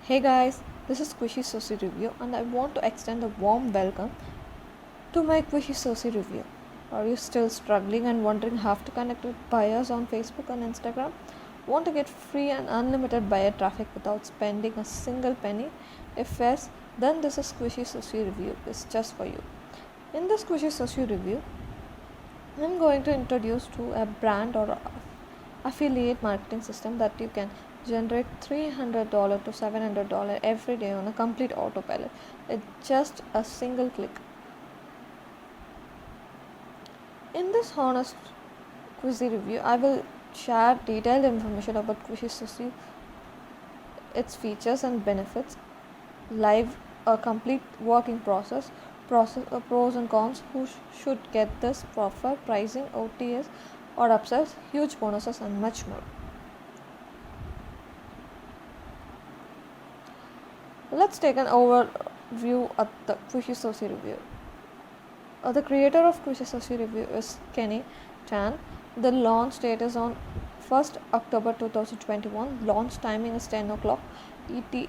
Hey guys, this is Squishy Soci Review and I want to extend a warm welcome to my Squishy Soci Review. Are you still struggling and wondering how to connect with buyers on Facebook and Instagram? Want to get free and unlimited buyer traffic without spending a single penny? If yes, then this is Squishy Soci Review is just for you. In this Squishy Soci Review, I'm going to introduce to a brand or affiliate marketing system that you can generate $300 to $700 every day on a complete autopilot. It's just a single click. In this honest Quizzy review, I will share detailed information about Quizzy Sushi, its features and benefits, live a complete working process pros and cons, who should get this, offer, pricing, OTS or upsells, huge bonuses and much more. Let's take an overview of the Quishy Soci review. The creator of Quishy Soci review is Kenny Chan. The launch date is on 1st October 2021. Launch timing is 10 o'clock ET.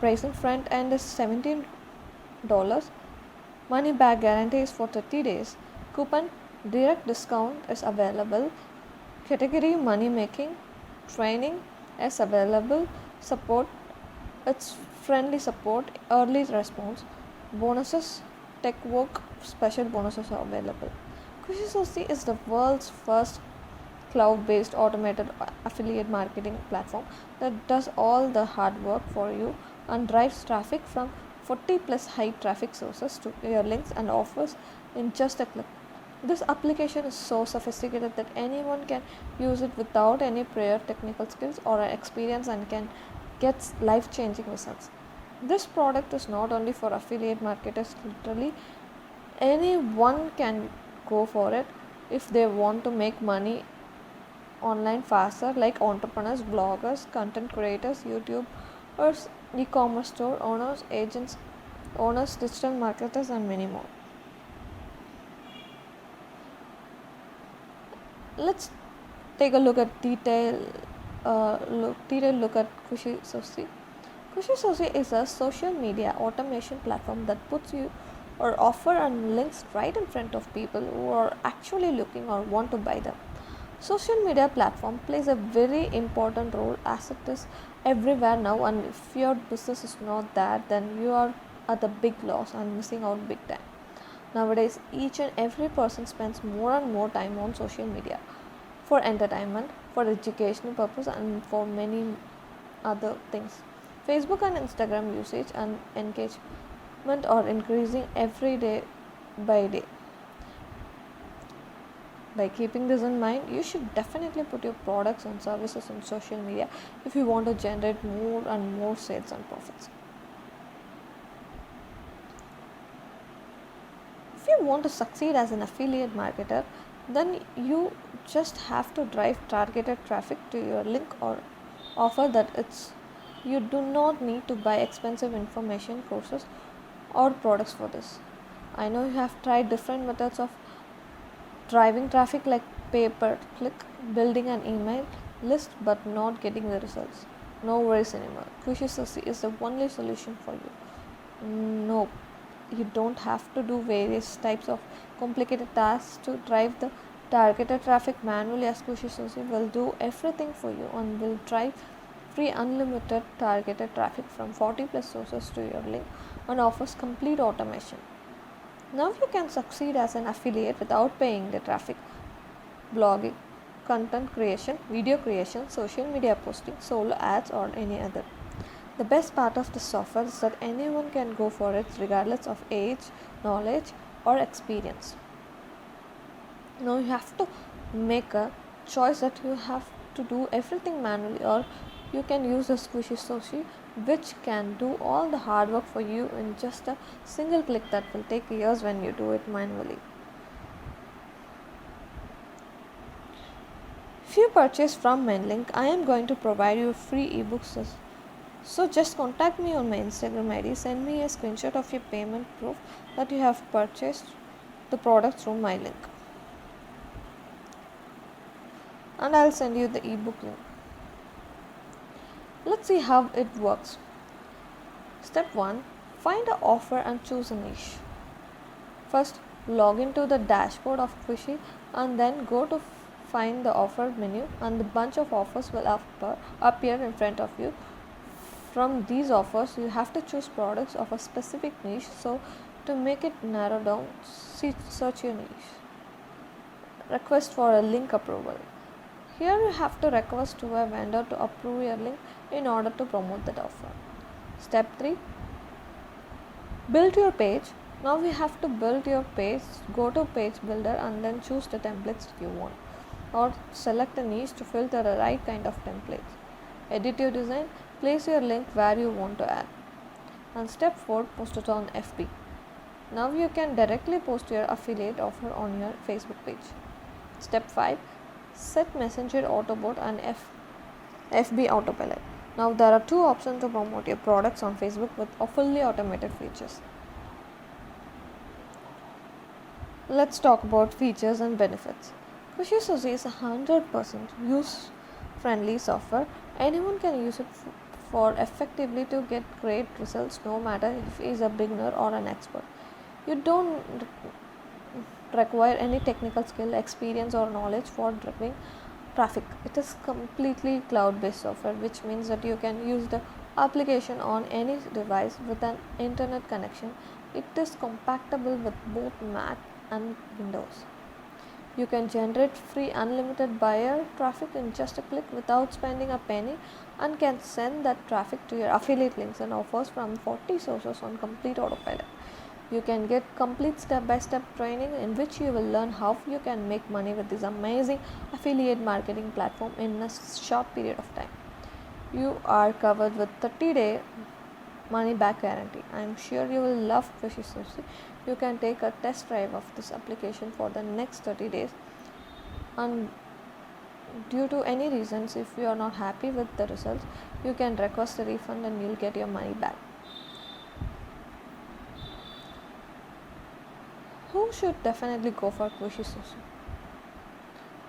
Pricing front end is $17. Money back guarantee is for 30 days. Coupon direct discount is available. Category money making training is available. Support, it's friendly support, early response, bonuses, tech work, special bonuses are available. Kushisosi is the world's first cloud-based automated affiliate marketing platform that does all the hard work for you and drives traffic from 40 plus high traffic sources to your links and offers in just a click. This application is so sophisticated that anyone can use it without any prior technical skills or experience and can get life-changing results. This product is not only for affiliate marketers, literally anyone can go for it if they want to make money online faster, like entrepreneurs, bloggers, content creators, YouTubers, e-commerce store owners, agents, owners, digital marketers and many more. Let's take a look at detailed look at Kushi Soci. Kushi Soci is a social media automation platform that puts you or offer and links right in front of people who are actually looking or want to buy them. Social media platform plays a very important role as it is everywhere now, and if your business is not there, then you are at a big loss and missing out big time. Nowadays, each and every person spends more and more time on social media for entertainment, for educational purpose, and for many other things. Facebook and Instagram usage and engagement are increasing every day by day. By keeping this in mind, you should definitely put your products and services on social media if you want to generate more and more sales and profits. If you want to succeed as an affiliate marketer, then you just have to drive targeted traffic to your link or offer that it's you do not need to buy expensive information courses or products for this. I know you have tried different methods of driving traffic like pay per click, building an email list but not getting the results. No worries anymore. Kushisasi is the only solution for you. No, you don't have to do various types of complicated tasks to drive the targeted traffic manually, as Kushisasi will do everything for you and will drive free unlimited targeted traffic from 40 plus sources to your link and offers complete automation. Now you can succeed as an affiliate without paying the traffic, blogging, content creation, video creation, social media posting, solo ads or any other. The best part of the software is that anyone can go for it regardless of age, knowledge or experience. Now you have to make a choice that you have to do everything manually, or you can use a Squishy Soci which can do all the hard work for you in just a single click that will take years when you do it manually. If you purchase from MainLink, I am going to provide you free ebooks. So just contact me on my Instagram ID, send me a screenshot of your payment proof that you have purchased the product through my link, and I'll send you the ebook link. Let's see how it works. Step 1. Find an offer and choose a niche. First, log into the dashboard of Quishy and then go to find the offer menu, and the bunch of offers will appear in front of you. From these offers, you have to choose products of a specific niche. So to make it narrow down, search your niche. Request for a link approval. Here you have to request to a vendor to approve your link in order to promote that offer. Step 3. Build your page. Now we have to build your page. Go to page builder and then choose the templates you want, or select a niche to filter the right kind of templates. Edit your design. Place your link where you want to add. And step 4. Post it on FB. Now you can directly post your affiliate offer on your Facebook page. Step 5. Set Messenger Autobot and FB Autopilot. Now there are two options to promote your products on Facebook with fully automated features. Let's talk about features and benefits. Quishy Suzy is a 100% use-friendly software. Anyone can use it for effectively to get great results, no matter if he is a beginner or an expert. You don't require any technical skill, experience or knowledge for driving traffic. It is completely cloud-based software, which means that you can use the application on any device with an internet connection. It is compatible with both Mac and Windows. You can generate free unlimited buyer traffic in just a click without spending a penny, and can send that traffic to your affiliate links and offers from 40 sources on complete autopilot. You can get complete step-by-step training in which you will learn how you can make money with this amazing affiliate marketing platform in a short period of time. You are covered with 30-day money back guarantee. I am sure you will love Quishy Suzy. You can take a test drive of this application for the next 30 days, and due to any reasons, if you are not happy with the results, you can request a refund and you'll get your money back. Who should definitely go for Quishy Suzy?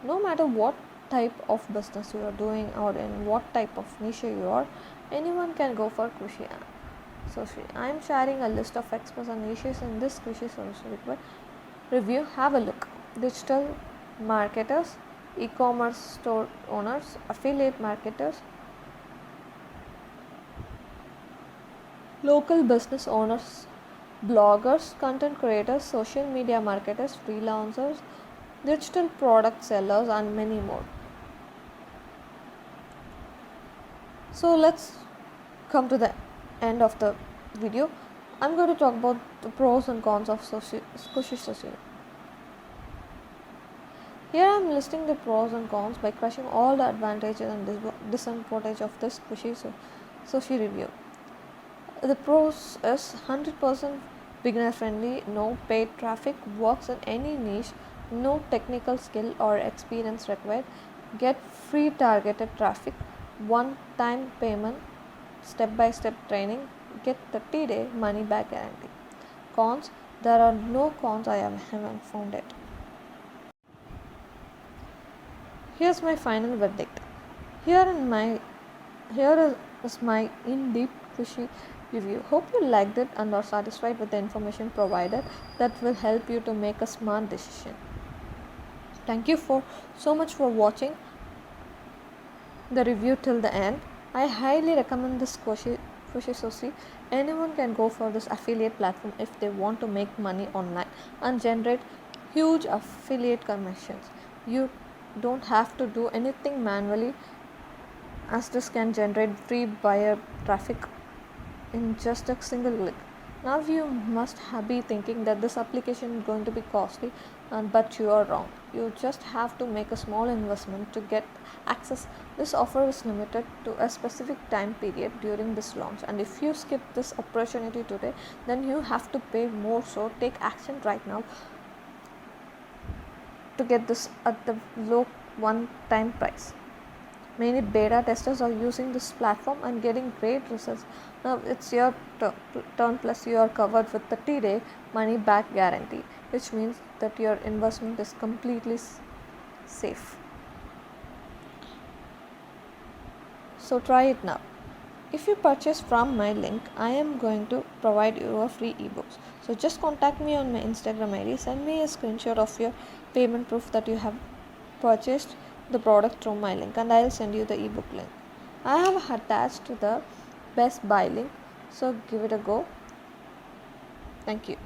No matter what type of business you are doing or in what type of niche you are, anyone can go for Quishy Suzy. I am sharing a list of experts and niches in this Quishy Suzy review. Have a look. Digital marketers, e-commerce store owners, affiliate marketers, local business owners, bloggers, content creators, social media marketers, freelancers, digital product sellers, and many more. So let's come to the end of the video. I'm going to talk about the pros and cons of Quishy Suzy. Here I am listing the pros and cons by crushing all the advantages and disadvantages of this Quishy Suzy review. The pros is 100% beginner friendly, no paid traffic, works in any niche, no technical skill or experience required, get free targeted traffic, one-time payment, step-by-step training, get 30-day money back guarantee. Cons: there are no cons, I haven't found it. Here's my final verdict. Here is my in-depth Quishy review. Hope you liked it and are satisfied with the information provided that will help you to make a smart decision. Thank you so much for watching the review till the end. I highly recommend this Quishy Suzy. Anyone can go for this affiliate platform if they want to make money online and generate huge affiliate commissions. You don't have to do anything manually, as this can generate free buyer traffic in just a single click. Now you must be thinking that this application is going to be costly, but you are wrong. You just have to make a small investment to get access. This offer is limited to a specific time period during this launch, and if you skip this opportunity today, then you have to pay more. So take action right now to get this at the low one-time price. Many beta testers are using this platform and getting great results. Now it's your turn, plus you are covered with 30-day money back guarantee, which means that your investment is completely safe. So try it now. If you purchase from my link, I am going to provide you a free ebooks. So just contact me on my Instagram ID, send me a screenshot of your payment proof that you have purchased the product through my link, and I'll send you the ebook link. I have attached the Best Buy link, so give it a go. Thank you.